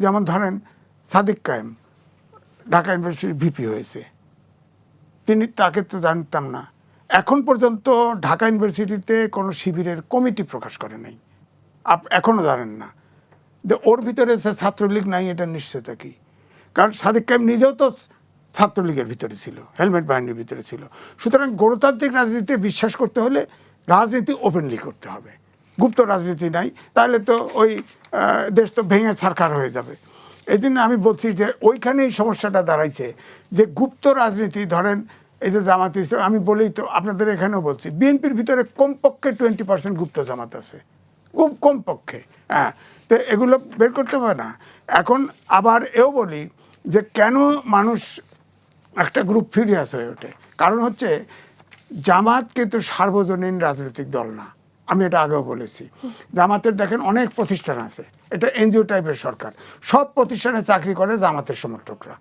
যেমন ধরেন সাদিক কায়েম ঢাকা ইউনিভার্সিটির ভিপি হয়েছে, তাকে তো জানতাম না। এখন পর্যন্ত ঢাকা ইউনিভার্সিটিতে কোনো শিবিরের কমিটি প্রকাশ করে নাই, এখনও জানেন না যে ওর ভিতরে ছাত্রলীগ নাই, এটা নিশ্চয়তা কি? কারণ সাদিক কায়েম নিজেও তো ছাত্রলীগের ভিতরে ছিল, হেলমেট বাহিনীর ভিতরে ছিল। সুতরাং গণতান্ত্রিক রাজনীতিতে বিশ্বাস করতে হলে রাজনীতি ওপেনলি করতে হবে, গুপ্ত রাজনীতি নাই, তাহলে তো ওই দেশ তো ভেঙে ছারখার হয়ে যাবে। এই জন্য আমি বলছি যে ওইখানেই সমস্যাটা দাঁড়াইছে যে গুপ্ত রাজনীতি। ধরেন এই যে জামাত ইসলাম, আমি বলেই তো আপনাদের এখানেও বলছি, বিএনপির ভিতরে কমপক্ষে 20% গুপ্ত জামাত আছে, খুব কমপক্ষে। হ্যাঁ, তো এগুলো বের করতে হবে না। এখন আবার এও বলি যে কেন মানুষ একটা গ্রুপ ফিরিয়াস হয়ে ওঠে, কারণ হচ্ছে জামাত কিন্তু সার্বজনীন রাজনৈতিক দল না। আমি এটা আগেও বলেছি, জামাতের দেখেন অনেক প্রতিষ্ঠান আছে, এটা এনজিও টাইপের সরকার, সব প্রতিষ্ঠানে চাকরি করে জামাতের সমর্থকরা,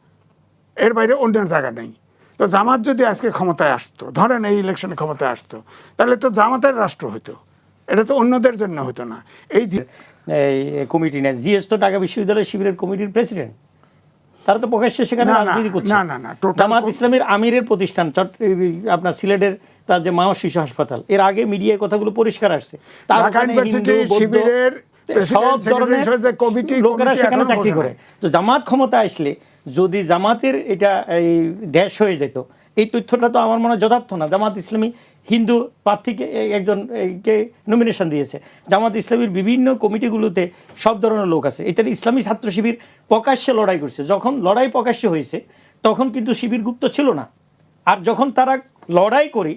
এর বাইরে অন্য জায়গা নেই। তো জামাত যদি আজকে ক্ষমতায় আসতো, ধরেন এই ইলেকশনে ক্ষমতায় আসতো, তাহলে তো জামাতের রাষ্ট্র হতো, এটা তো অন্যদের জন্য হতো না। এই যে কমিটি নেয়, জিএস তো ঢাকা বিশ্ববিদ্যালয় শিবিরের কমিটির প্রেসিডেন্ট, তারা তো প্রকাশ্যে সেখানে রাজনীতি করছে। না, জামাত ইসলামের আমিরের প্রতিষ্ঠান আপনার সিলেটের তার যে মা শিশু হাসপাতাল, এর আগে মিডিয়ায় কথাগুলো পরিষ্কার আসছে, সব ধরনের লোকেরা সেখানে চাকরি করে। তো জামাত ক্ষমতা আসলে যদি জামাতের এটা এই দেশ হয়ে যেত, এই তথ্যটা তো আমার মনে হয় যথার্থ না। জামাত ইসলামী হিন্দু প্রার্থীকে একজনকে নমিনেশন দিয়েছে, জামাত ইসলামীর বিভিন্ন কমিটিগুলোতে সব ধরনের লোক আছে। এটা ইসলামী ছাত্র শিবির প্রকাশ্যে লড়াই করছে, যখন লড়াই প্রকাশ্যে হয়েছে তখন কিন্তু শিবির গুপ্ত ছিল না। আর যখন তারা লড়াই করে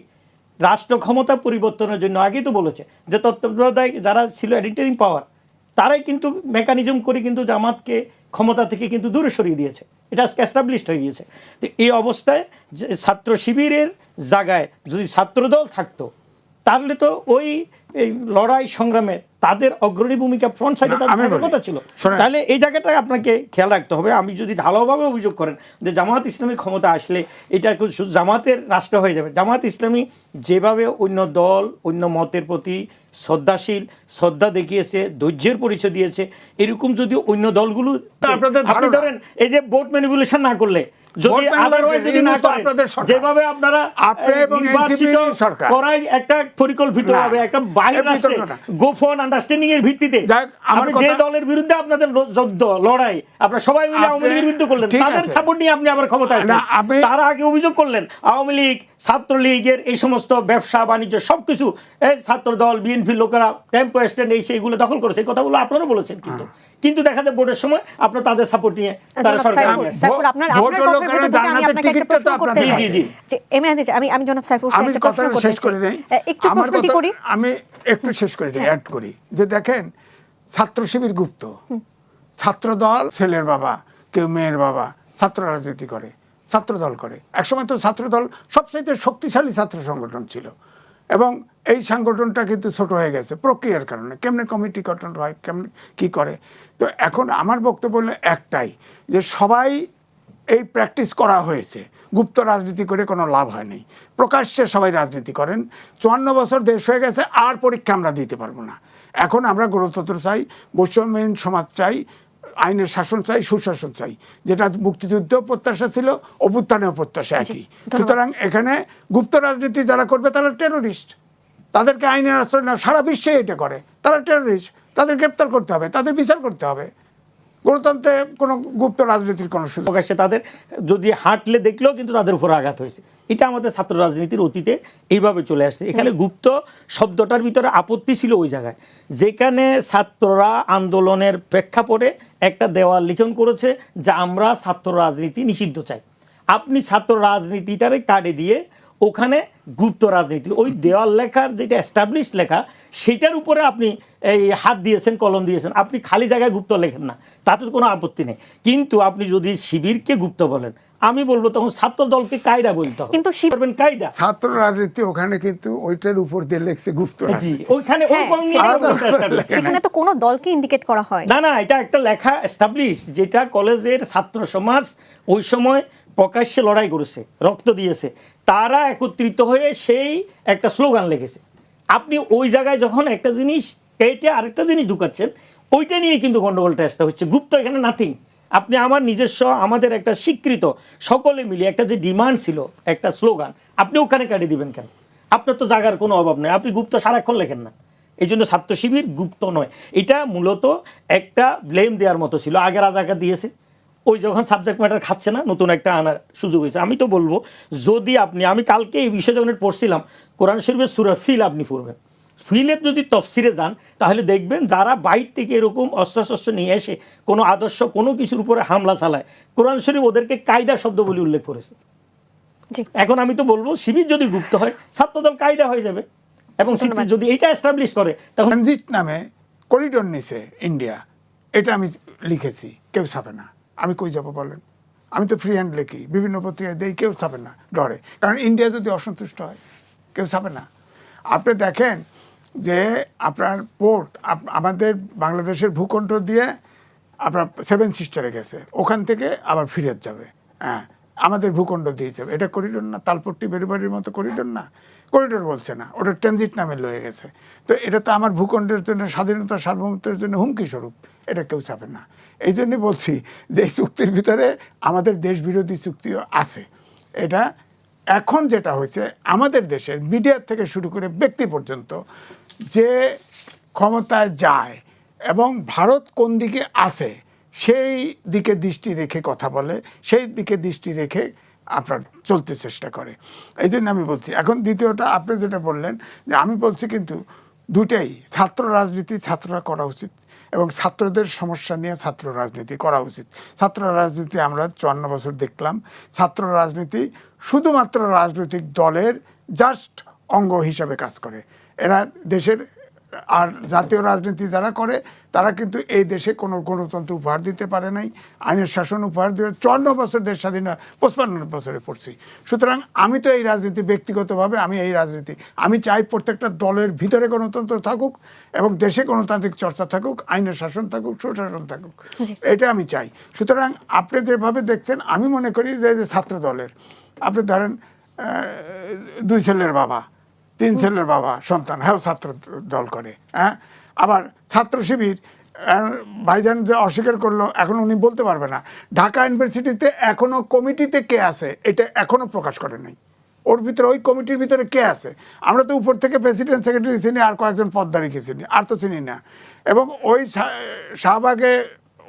রাষ্ট্র ক্ষমতা পরিবর্তনের জন্য, আগেই তো বলেছে যে তত্ত্বাবধায়ক যারা ছিল এডিটারিং পাওয়ার, তারাই কিন্তু মেকানিজম করে কিন্তু জামাতকে ক্ষমতা থেকে কিন্তু দূরে সরিয়ে দিয়েছে, এটা এস্টাবলিশড হয়ে গিয়েছে। তো এই অবস্থায় ছাত্র শিবিরের জায়গায় যদি ছাত্রদল থাকতো, তাহলে তো ওই লড়াই সংগ্রামে তাদের অগ্রণী ভূমিকা ফ্রন্ট সাইডে তাদের কথা ছিল। তাহলে এই জায়গাটা আপনাকে খেয়াল রাখতে হবে। আমি যদি ঢালাওভাবে অভিযোগ করেন যে জামাত ইসলামী ক্ষমতা আসলে এটা জামাতের রাষ্ট্র হয়ে যাবে, জামাত ইসলামী যেভাবে অন্য দল অন্য মতের প্রতি শ্রদ্ধাশীল, শ্রদ্ধা দেখিয়েছে, ধৈর্যের পরিচয় দিয়েছে, এরকম যদি অন্য দলগুলো আপনি ধরেন এই যে ভোট ম্যানিপুলেশন না করলে, যদি আদারওয়াইজ যদি না করেন, যেভাবে আপনারা নির্বাচিত করাই একটা পরিকল্পিতভাবে একটা বাইরের রাষ্ট্রে গোপন আন্ডারস্ট্যান্ডিং এর ভিত্তিতে আপনি যে দলের বিরুদ্ধে আপনাদের যুদ্ধ লড়াই আপনারা সবাই মিলে আওয়ামী লীগের বিরুদ্ধে করলেন, তাদের সাপোর্ট নিয়ে আপনি আবার ক্ষমতায় আসলেন। তারা আগে অভিযোগ করলেন আওয়ামী লীগ ছাত্রলীগের এই সমস্ত ব্যবসা বাণিজ্য সবকিছু এই ছাত্র দল বিএনপির লোকেরা টেম্পো স্ট্যান্ড এই সেইগুলো দখল করেছে, এই কথাগুলো আপনারা বলেছেন। কিন্তু দেখা যায় ভোটের সময় আপনারা তাদের সাপোর্ট নিয়ে তারা সরকার আমি একটু শেষ করে অ্যাড করি যে দেখেন ছাত্র শিবির গুপ্ত, ছাত্র দল ছেলের বাবা, কেউ মেয়ের বাবা, ছাত্র রাজনীতি করে, ছাত্র দল করে। একসময় তো ছাত্র দল সবচেয়ে শক্তিশালী ছাত্র সংগঠন ছিল, এবং এই সংগঠনটা কিন্তু ছোট হয়ে গেছে প্রক্রিয়ার কারণে। কেমনে কমিটি গঠন হয়, কেমনে কি করে। তো এখন আমার বক্তব্য হলো একটাই, যে সবাই এই প্র্যাকটিস করা হয়েছে, গুপ্ত রাজনীতি করে কোনো লাভ হয়নি, প্রকাশ্যে সবাই রাজনীতি করেন। 54 বছর দেশ হয়ে গেছে, আর পরীক্ষা আমরা দিতে পারবো না। এখন আমরা গণতন্ত্র চাই, বৈষম্যহীন সমাজ চাই, আইনের শাসন চাই, সুশাসন চাই, যেটা মুক্তিযুদ্ধ প্রত্যাশা ছিল, অভ্যুত্থানেও প্রত্যাশা একই। সুতরাং এখানে গুপ্ত রাজনীতি যারা করবে তারা টেরোরিস্ট, তাদেরকে আইনের আশ্রয় না, সারা বিশ্বে এটা করে, তারা টেরোরিস্ট, তাদের গ্রেপ্তার করতে হবে, তাদের বিচার করতে হবে। গণতন্ত্রে কোনো গুপ্ত রাজনীতির কোনো সুযোগ প্রকাশ্যে তাদের যদি হাঁটলে দেখলেও কিন্তু তাদের উপর আঘাত হয়েছে। এটা আমাদের ছাত্র রাজনীতির অতীতে এইভাবে চলে আসছে। এখানে গুপ্ত শব্দটার ভিতরে আপত্তি ছিল ওই জায়গায়, যেখানে ছাত্ররা আন্দোলনের প্রেক্ষাপটে একটা দেওয়াল লিখন করেছে যে আমরা ছাত্র রাজনীতি নিষিদ্ধ চাই। আপনি ছাত্র রাজনীতিটারে কাটে দিয়ে ওখানে গুপ্ত রাজনীতি, ওই দেওয়াল লেখার যেটা এস্টাবলিশ লেখা সেটার উপরে আপনি এই হাত দিয়েছেন, কলম দিয়েছেন। আপনি খালি জায়গায় গুপ্ত লেখেন না, তাতে কোনো আপত্তি নেই। কিন্তু আপনি যদি শিবিরকে গুপ্ত বলেন, আমি বলবো তখন ছাত্র দলকে কায়দা বলতে হবে। কিন্তু কায়দা ছাত্র রাজনীতি ওখানে কিন্তু ওইটার উপর দিয়ে লেখছে গুপ্ত রাজনীতি, ওইখানে সেখানে তো কোনো দলকে ইন্ডিকেট করা হয় না। না, এটা একটা লেখা এস্টাবলিশ, যেটা কলেজের ছাত্র সমাজ ওই সময় প্রকাশ্যে লড়াই করেছে, রক্ত দিয়েছে, তারা একত্রিত হয়ে সেই একটা স্লোগান লিখেছে। আপনি ওই জায়গায় যখন একটা জিনিস কেটে আরেকটা জিনিস ঢুকাচ্ছেন, ওইটা নিয়ে কিন্তু গন্ডগোল টেস্টটা হচ্ছে, গুপ্ত এখানে নাথিং। আপনি আমার নিজস্ব আমাদের একটা স্বীকৃত সকলে মিলে একটা যে ডিমান্ড ছিল, একটা স্লোগান, আপনি ওখানে কাটিয়ে দিবেন কেন? আপনার তো জায়গার কোনো অভাব নেই, আপনি গুপ্ত সারাক্ষণ লেখেন না। এই জন্য ছাত্র শিবির গুপ্ত নয়, এটা মূলত একটা ব্লেম দেওয়ার মতো ছিল। আগে রাজাকার দিয়েছে, ওই যখন সাবজেক্ট ম্যাটার খাচ্ছে না, নতুন একটা আনার সুযোগ হয়েছে। আমি তো বলবো, যদি আমি কালকে এই বিষয় যখন পড়ছিলাম, কোরআন শরীফের সূরা ফিল আপনি পড়বেন, ফিলের যদি তফসিরে যান তাহলে দেখবেন যারা বাইর থেকে এরকম অস্ত্রশস্ত্র নিয়ে এসে কোনো আদর্শ কোনো কিছুর উপরে হামলা চালায়, কোরআন শরীফ ওদেরকে কায়দা শব্দ বলে উল্লেখ করেছে। জি। এখন আমি তো বলবো, শিবির যদি গুপ্ত হয়, ছাত্রদল কায়দা হয়ে যাবে, এবং যদি এটা এস্টাবলিশ করে তখন ট্রানজিট নামে করিডোর নিছে ইন্ডিয়া, এটা আমি লিখেছি, কেউ ছাপে না। আমি কই যাব বলেন? আমি তো ফ্রি হ্যান্ড লিখি, বিভিন্ন পত্রিকায় দেই, কেউ ছাপে না, ডরে। কারণ ইন্ডিয়া যদি অসন্তুষ্ট হয়, কেউ ছাপে না। আপনি দেখেন যে আপনার পোর্ট আমাদের বাংলাদেশের ভূখণ্ড দিয়ে আপনার 7 সিস্টারে গেছে, ওখান থেকে আবার ফিরে যাবে, হ্যাঁ, আমাদের ভূখণ্ড দিয়ে যাবে। এটা করিডোর না? তালপট্টি বেরুবাড়ির মতো করিডোর না? করিডোর বলছে না, ওটা ট্রানজিট নামে লয়ে গেছে। তো এটা তো আমার ভূখণ্ডের জন্য, স্বাধীনতা সার্বভৌমত্বের জন্য হুমকি স্বরূপ, এটা কেউ চাপে না। এই জন্যই বলছি যে এই চুক্তির ভিতরে আমাদের দেশ বিরোধী চুক্তিও আছে। এটা এখন যেটা হয়েছে, আমাদের দেশের মিডিয়া থেকে শুরু করে ব্যক্তি পর্যন্ত যে ক্ষমতায় যায় এবং ভারত কোন দিকে আছে সেই দিকে দৃষ্টি রেখে কথা বলে, সেই দিকে দৃষ্টি রেখে আপনার চলতে চেষ্টা করে। এই জন্য আমি বলছি। এখন দ্বিতীয়টা আপনি যেটা বললেন, যে আমি বলছি কিন্তু দুটাই, ছাত্র রাজনীতি ছাত্ররা করা উচিত এবং ছাত্রদের সমস্যা নিয়ে ছাত্র রাজনীতি করা উচিত। ছাত্র রাজনীতি আমরা 54 বছর দেখলাম। ছাত্র রাজনীতি শুধুমাত্র রাজনৈতিক দলের জাস্ট অঙ্গ হিসাবে কাজ করে। এরা দেশের আর জাতীয় রাজনীতি যারা করে তারা কিন্তু এই দেশে কোনো গণতন্ত্র উপহার দিতে পারে নাই, আইনের শাসন উপহার দিয়ে 54 বছর দেশ স্বাধীন 55 বছরে পড়ছি। সুতরাং আমি তো এই রাজনীতি ব্যক্তিগতভাবে আমি এই রাজনীতি আমি চাই প্রত্যেকটা দলের ভিতরে গণতন্ত্র থাকুক এবং দেশে গণতান্ত্রিক চর্চা থাকুক, আইনের শাসন থাকুক, সুশাসন থাকুক, এটা আমি চাই। সুতরাং আপনি যেভাবে দেখছেন, আমি মনে করি যে ছাত্র দলের আপনি ধরেন 2 ছেলের বাবা, 3 ছেলের বাবা সন্তান, হ্যাঁ ছাত্র দল করে, হ্যাঁ। আবার ছাত্র শিবির, ভাইজান যে অস্বীকার করলো, এখন উনি বলতে পারবে না ঢাকা ইউনিভার্সিটিতে এখনো কমিটিতে কে আছে এটা এখনো প্রকাশ করে নাই। ওর ভিতরে ওই কমিটির ভিতরে কে আছে? আমরা তো উপর থেকে প্রেসিডেন্ট সেক্রেটারি চিনি, আর কয়েকজন পদধারীকে চিনি, আর তো চিনি না। এবং ওই শাহবাগে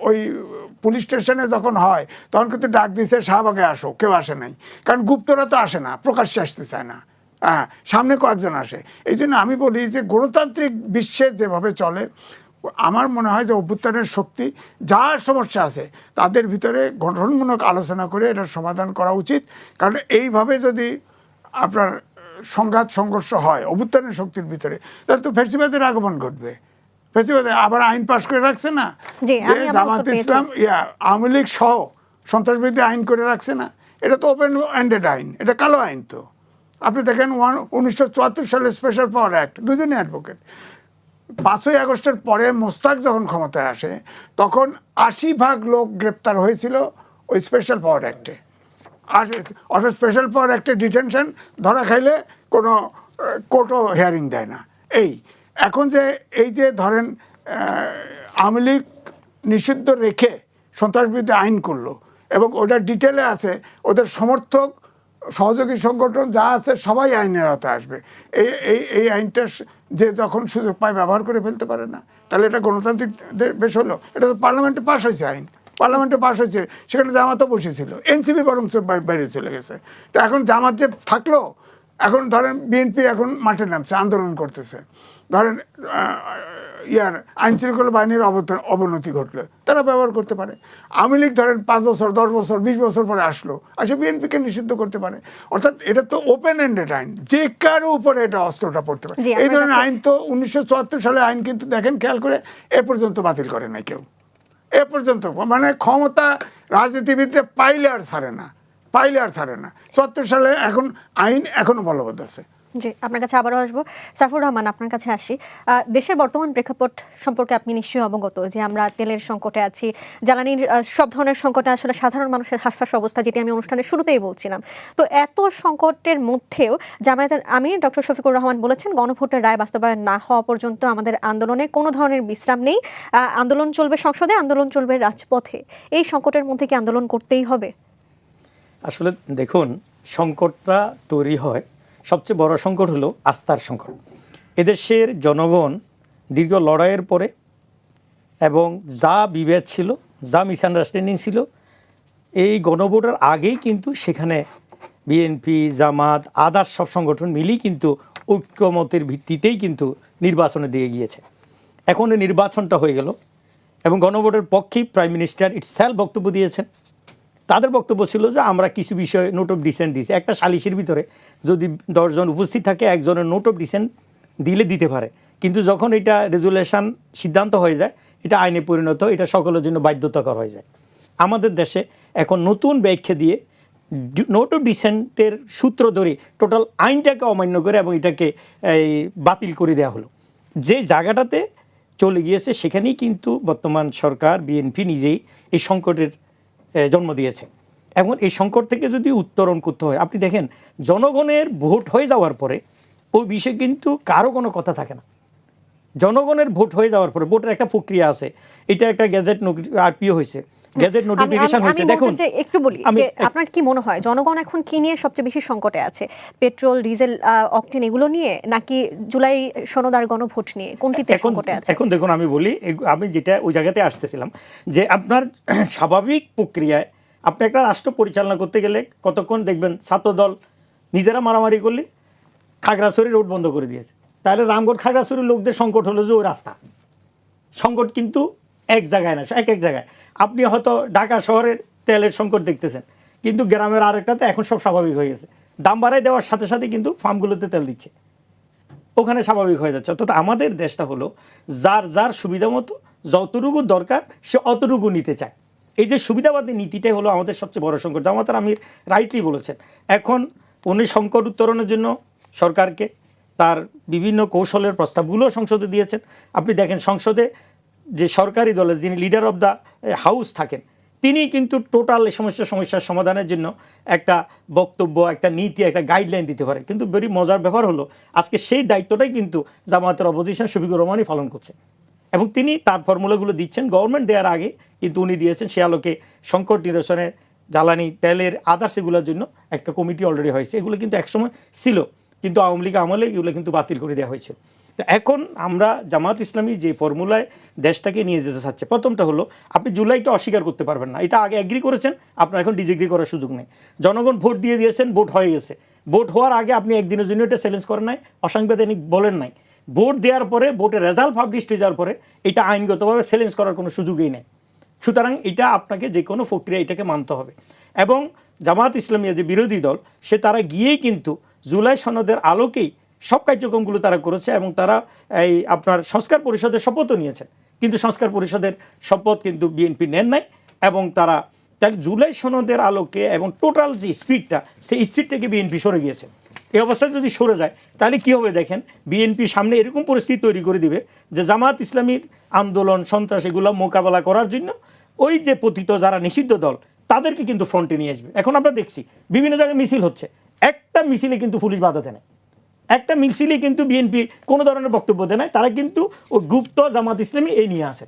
ওই পুলিশ স্টেশনে যখন হয় তখন কিন্তু ডাক দিয়েছে শাহবাগে আসো, কেউ আসে নাই। কারণ গুপ্তরা তো আসে না, প্রকাশ্যে আসতে চায় না, হ্যাঁ, সামনে কয়েকজন আসে। এই জন্য আমি বলি যে গণতান্ত্রিক বিশ্বে যেভাবে চলে, আমার মনে হয় যে অভ্যুত্থানের শক্তি যার সমস্যা আছে তাদের ভিতরে গঠনমূলক আলোচনা করে এটার সমাধান করা উচিত। কারণ এইভাবে যদি আপনার সংঘাত সংঘর্ষ হয় অভ্যুত্থানের শক্তির ভিতরে, তাহলে তো ফ্যাসিবাদের আগমন ঘটবে। ফ্যাসিবাদের আবার আইন পাশ করে রাখছে না, যে জামাত ইসলাম আওয়ামী লীগ সহ সন্ত্রাসবিরোধী আইন করে রাখছে না। এটা তো ওপেন এন্ডেড আইন, এটা কালো আইন। তো আপনি দেখেন 1974 সালে স্পেশাল পাওয়ার অ্যাক্ট, দুজনই অ্যাডভোকেট। 5ই আগস্টের পরে মোস্তাক যখন ক্ষমতায় আসে তখন 80% লোক গ্রেপ্তার হয়েছিল ওই স্পেশাল পাওয়ার অ্যাক্টে। আর অর্থাৎ স্পেশাল পাওয়ার অ্যাক্টে ডিটেনশন, ধরা খাইলে কোনো কোর্টও হিয়ারিং দেয় না। এখন যে এই যে ধরেন আওয়ামী লীগ নিষিদ্ধ রেখে সন্ত্রাসবিরোধী আইন করলো এবং ওটার ডিটেলে আছে ওদের সমর্থক সহযোগী সংগঠন যা আছে সবাই আইনের আওতায় আসবে। এই আইনটা যে যখন সুযোগ পায় ব্যবহার করে ফেলতে পারে না, তাহলে এটা গণতান্ত্রিক বেশ হলো। এটা তো পার্লামেন্টে পাশ হয়েছে, আইন পার্লামেন্টে পাশ হয়েছে, সেখানে জামাতও বসেছিল, এনসিপি বরং বাইরে চলে গেছে। তো এখন জামাত যে থাকলো, এখন ধরেন বিএনপি এখন মাঠে নামছে, আন্দোলন করতেছে, ধরেন আইন শৃঙ্খলা বাহিনীর অবনতি ঘটলে তারা ব্যবহার করতে পারে। আওয়ামী লীগ ধরেন 5 বছর 10 বছর 20 বছর পরে আসলো, আসে বিএনপিকে নিষিদ্ধ করতে পারে। অর্থাৎ এটা তো ওপেন এন্ডেড আইন, যে কারো উপরে এটা অস্ত্রটা পড়তে পারে। এই ধরনের আইন তো 1974 সালে আইন কিন্তু দেখেন খেয়াল করে এ পর্যন্ত বাতিল করে নাই কেউ, এ পর্যন্ত। মানে ক্ষমতা রাজনীতিবিদরা পাইলে আর ছাড়ে না, 74 সালে এখন আইন এখনো বলবৎ আছে। জি, আপনার কাছে আবারও আসবো। সাইফুর রহমান, আপনার কাছে আসি। দেশের বর্তমান প্রেক্ষাপট সম্পর্কে আপনি নিশ্চয়ই অবগত যে আমরা তেলের সংকটে আছি, জ্বালানির সব ধরনের সংকটে আসলে সাধারণ মানুষের হাসফাস অবস্থা, যেটি আমি অনুষ্ঠানের শুরুতেই বলছিলাম। তো এত সংকটের মধ্যেও জামায়াতের আমির ডক্টর শফিকুর রহমান বলেছেন, গণভোটের রায় বাস্তবায়ন না হওয়া পর্যন্ত আমাদের আন্দোলনে কোনো ধরনের বিশ্রাম নেই। আন্দোলন চলবে সংসদে, আন্দোলন চলবে রাজপথে। এই সংকটের মধ্যে কি আন্দোলন করতেই হবে? আসলে দেখুন, সংকটটা তৈরি হয়, সবচেয়ে বড় সংকট হলো আস্থার সংকট। এদেশের জনগণ দীর্ঘ লড়াইয়ের পরে এবং যা বিভেদ ছিল, যা মিসআন্ডারস্ট্যান্ডিং ছিল, এই গণভোটের আগেই কিন্তু সেখানে বিএনপি, জামাত, আদার্স সব সংগঠন মিলেই কিন্তু ঐক্যমতের ভিত্তিতেই কিন্তু নির্বাচনে দিয়ে গিয়েছে। এখন এই নির্বাচনটা হয়ে গেল এবং গণভোটের পক্ষেই প্রাইম মিনিস্টার ইটসেলফ বক্তব্য দিয়েছেন। তাদের বক্তব্য ছিল যে আমরা কিছু বিষয়ে নোট অফ ডিসেন্ট দিয়েছি। একটা সালিসের ভিতরে যদি 10 জন উপস্থিত থাকে, একজনের নোট অফ ডিসেন্ট দিতে পারে, কিন্তু যখন এটা রেজুলেশন সিদ্ধান্ত হয়ে যায়, এটা আইনে পরিণত, এটা সকলের জন্য বাধ্যতাকর হয়ে যায়। আমাদের দেশে এখন নতুন ব্যাখ্যা দিয়ে নোট অফ ডিসেন্টের সূত্র ধরে টোটাল আইনটাকে অমান্য করে এবং এটাকে বাতিল করে দেওয়া হলো। যে জায়গাটাতে চলে গিয়েছে সেখানেই কিন্তু বর্তমান সরকার বিএনপি নিজেই এই সংকটের জন্ম দিয়েছে। এবং এই সংকট থেকে যদি উত্তরণ করতে হয়, আপনি দেখেন জনগণের ভোট হয়ে যাওয়ার পরে ওই বিষয়ে কিন্তু কারো কোনো কথা থাকে না। জনগণের ভোট হয়ে যাওয়ার পরে ভোটের একটা প্রক্রিয়া আছে, এটা একটা গ্যাজেট আরপিও হয়েছে, গ্যাজেট নোটিফিকেশন হয়েছে। দেখুন, একটু বলি যে আপনার কি মনে হয় জনগণ এখন কি নিয়ে সবচেয়ে বেশি সংকটে আছে? পেট্রোল, ডিজেল, অকটেন এগুলো নিয়ে, নাকি জুলাই সনদ আর গণভোট নিয়ে? কোনটিতে সংকটে আছে? এখন দেখুন, আমি বলি, আমি যেটা ওই জায়গাতে আসতেছিলাম যে আপনার স্বাভাবিক প্রক্রিয়ায় আপনি একটা রাষ্ট্র পরিচালনা করতে গেলে কতক্ষণ দেখবেন ছাত্রদল নিজেরা মারামারি করলে খাগড়াছড়ি রোড বন্ধ করে দিয়েছে, তাহলে রামগড় খাগড়াছড়ির লোকদের সংকট হলো যে ওই রাস্তা। সংকট কিন্তু এক জায়গায় না, এক জায়গায়। আপনি হয়তো ঢাকা শহরের তেলের সংকট দেখতেছেন, কিন্তু গ্রামের আরেকটাতে এখন সব স্বাভাবিক হয়ে গেছে। দাম বাড়ায় দেওয়ার সাথে সাথে কিন্তু ফার্মগুলোতে তেল দিচ্ছে, ওখানে স্বাভাবিক হয়ে যাচ্ছে। অর্থাৎ আমাদের দেশটা হলো যার যার সুবিধা মতো যতটুকু দরকার সে অতটুকু নিতে চায়। এই যে সুবিধাবাদী নীতিটাই হলো আমাদের সবচেয়ে বড় সংকট। জামাতার আমির রাইটলি বলেছেন, এখন উনি সংকট উত্তরণের জন্য সরকারকে তার বিভিন্ন কৌশলের প্রস্তাবগুলো সংসদে দিয়েছেন। আপনি দেখেন সংসদে যে সরকারি দলের যিনি লিডার অব দ্য হাউস থাকেন, তিনি কিন্তু টোটাল এই সমস্যার সমাধানের জন্য একটা বক্তব্য, একটা নীতি, একটা গাইডলাইন দিতে পারে। কিন্তু ভেরি মজার ব্যাপার হলো আজকে সেই দায়িত্বটাই কিন্তু জামায়াতের অপোজিশন শফিকুর রহমানই পালন করছে এবং তিনি তার ফর্মুলাগুলো দিচ্ছেন। গভর্নমেন্ট দেওয়ার আগে কিন্তু উনি দিয়েছেন, সে আলোকে সংকট নিরসনে জ্বালানি, তেলের, আদার্স এগুলোর জন্য একটা কমিটি অলরেডি হয়েছে। এগুলো কিন্তু একসময় ছিল, কিন্তু আওয়ামী লীগ আমলে এগুলো কিন্তু বাতিল করে দেওয়া হয়েছে। তো এখন আমরা জামাত ইসলামী যে ফর্মুলায় দেশটাকে নিয়ে যেতে চাচ্ছে, প্রথমটা হলো আপনি জুলাইকে অস্বীকার করতে পারবেন না, এটা আগে এগ্রি করেছেন, আপনার এখন ডিসএগ্রি করার সুযোগ নেই। জনগণ ভোট দিয়ে দিয়েছেন, ভোট হয়ে গেছে। ভোট হওয়ার আগে আপনি একদিনের জন্য এটা চ্যালেঞ্জ করেন নাই, অসাংবিধানিক বলেন নাই। ভোট দেওয়ার পরে, ভোটের রেজাল্ট পাবলিশ হয়ে যাওয়ার পরে এটা আইনগতভাবে চ্যালেঞ্জ করার কোনো সুযোগই নেই। সুতরাং এটা আপনাকে যে কোনো প্রক্রিয়া এটাকে মানতে হবে। এবং জামাত ইসলামিয়া যে বিরোধী দল, সে তারা গিয়েই কিন্তু জুলাই সনদের আলোকেই সব কার্যক্রমগুলো তারা করেছে এবং তারা এই আপনার সংস্কার পরিষদের শপথও নিয়েছেন, কিন্তু সংস্কার পরিষদের শপথ কিন্তু বিএনপি নেন নাই। এবং তারা তাহলে জুলাই সনদের আলোকে এবং টোটাল যে স্পিডটা, সেই স্পিড থেকে বিএনপি সরে গিয়েছে। এই অবস্থায় যদি সরে যায় তাহলে কী হবে দেখেন, বিএনপি সামনে এরকম পরিস্থিতি তৈরি করে দিবে যে জামাত ইসলামীর আন্দোলন, সন্ত্রাস এগুলো মোকাবেলা করার জন্য ওই যে পতিত যারা নিষিদ্ধ দল তাদেরকে কিন্তু ফ্রন্টে নিয়ে আসবে। এখন আমরা দেখছি বিভিন্ন জায়গায় মিছিল হচ্ছে, একটা মিছিলে কিন্তু পুলিশ বাধা দেয় না, একটা মিছিলে কিন্তু বিএনপি কোনো ধরনের বক্তব্য দেয় না, তারা কিন্তু ওই গুপ্ত জামাত ইসলামী এই নিয়ে আসে।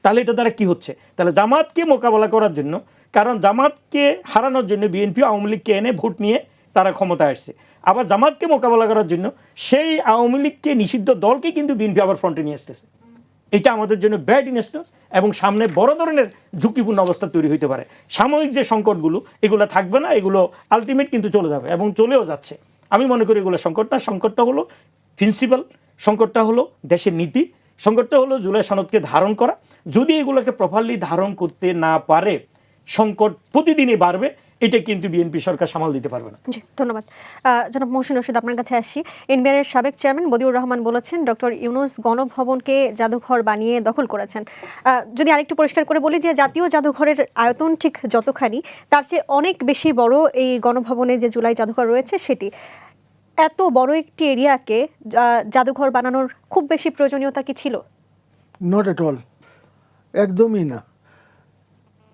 তাহলে এটা দ্বারা কী হচ্ছে, তাহলে জামাতকে মোকাবেলা করার জন্য, কারণ জামাতকে হারানোর জন্য বিএনপি আওয়ামী লীগকে এনে ভোট নিয়ে তারা ক্ষমতায় আসছে, আবার জামাতকে মোকাবেলা করার জন্য সেই আওয়ামী লীগকে নিষিদ্ধ দলকে কিন্তু বিএনপি আবার ফ্রন্টে নিয়ে আসতেছে। এটা আমাদের জন্য ব্যাড ইনস্টেন্স এবং সামনে বড় ধরনের ঝুঁকিপূর্ণ অবস্থা তৈরি হতে পারে। সাময়িক যে সংকটগুলো এগুলো থাকবে না, এগুলো আলটিমেট কিন্তু চলে যাবে এবং চলেও যাচ্ছে। আমি মনে করি এগুলো সংকট না, সংকটটা হলো প্রিন্সিপাল, সংকটটা হলো দেশের নীতি, সংকটটা হলো জুলাই সনদকে ধারণ করা। যদি এগুলোকে প্রপারলি ধারণ করতে না পারে সংকট প্রতিদিনই বাড়বে, এটা কিন্তু বিএনপি সরকার সামাল দিতে পারবে না। জি, ধন্যবাদ। জনাব মহসিন রশিদ, আপনার কাছে আসি। এনবিআরের সাবেক চেয়ারম্যান বদিউর রহমান বলেছেন ডক্টর ইউনূস গণভবনকে জাদুঘর বানিয়ে দখল করেছেন। যদি আরেকটু পরিষ্কার করে বলি যে জাতীয় জাদুঘরের আয়তন ঠিক যতখানি, তার চেয়ে অনেক বেশি বড় এই গণভবনে যে জুলাই জাদুঘর রয়েছে সেটি। এত বড় একটি এরিয়াকে জাদুঘর বানানোর খুব বেশি প্রয়োজনীয়তা কি ছিল? নট এট অল, একদমই না।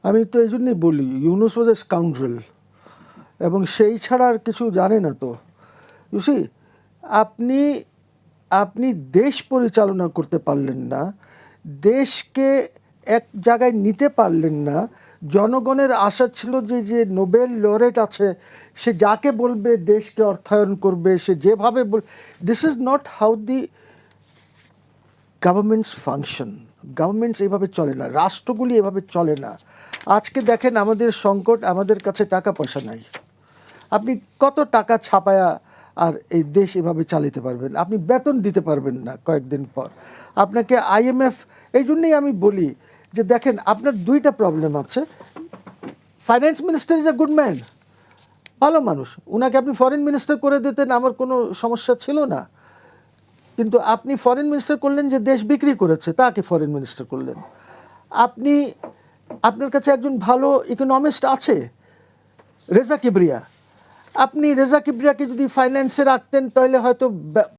আমি তো এই জন্যই বলি ইউনুস ওয়াজ এ স্কাউন্ড্রেল, এবং সেই ছাড়া আর কিছু জানে না। তো ইউসি, আপনি আপনি দেশ পরিচালনা করতে পারলেন না, দেশকে এক জায়গায় নিতে পারলেন না। জনগণের আশা ছিল যে যে নোবেল লরেট আছে সে যাকে বলবে দেশকে অর্থায়ন করবে, সে যেভাবে this is not how the governments function. Governments এভাবে চলে না, রাষ্ট্রগুলি এভাবে চলে না। আজকে দেখেন আমাদের সংকট, আমাদের কাছে টাকা পয়সা নাই। আপনি কত টাকা ছাপায়া আর এই দেশ এভাবে চালাতে পারবেন? আপনি বেতন দিতে পারবেন না কয়েকদিন পর। আপনাকে IMF, এই জন্যই আমি বলি যে দেখেন আপনার দুইটা প্রবলেম আছে। Finance minister is a good man, ভালো মানুষ, উনাকে আপনি ফরেন মিনিস্টার করে দিতেন, আমার কোনো সমস্যা ছিল না। কিন্তু আপনি ফরেন মিনিস্টার করলেন যে দেশ বিক্রি করেছে, তাকে ফরেন মিনিস্টার করলেন। আপনার কাছে একজন ভালো ইকোনমিস্ট আছে, রেজা কিবরিয়া। আপনি রেজা কিবরিয়াকে যদি ফাইন্যান্সে রাখতেন তাহলে হয়তো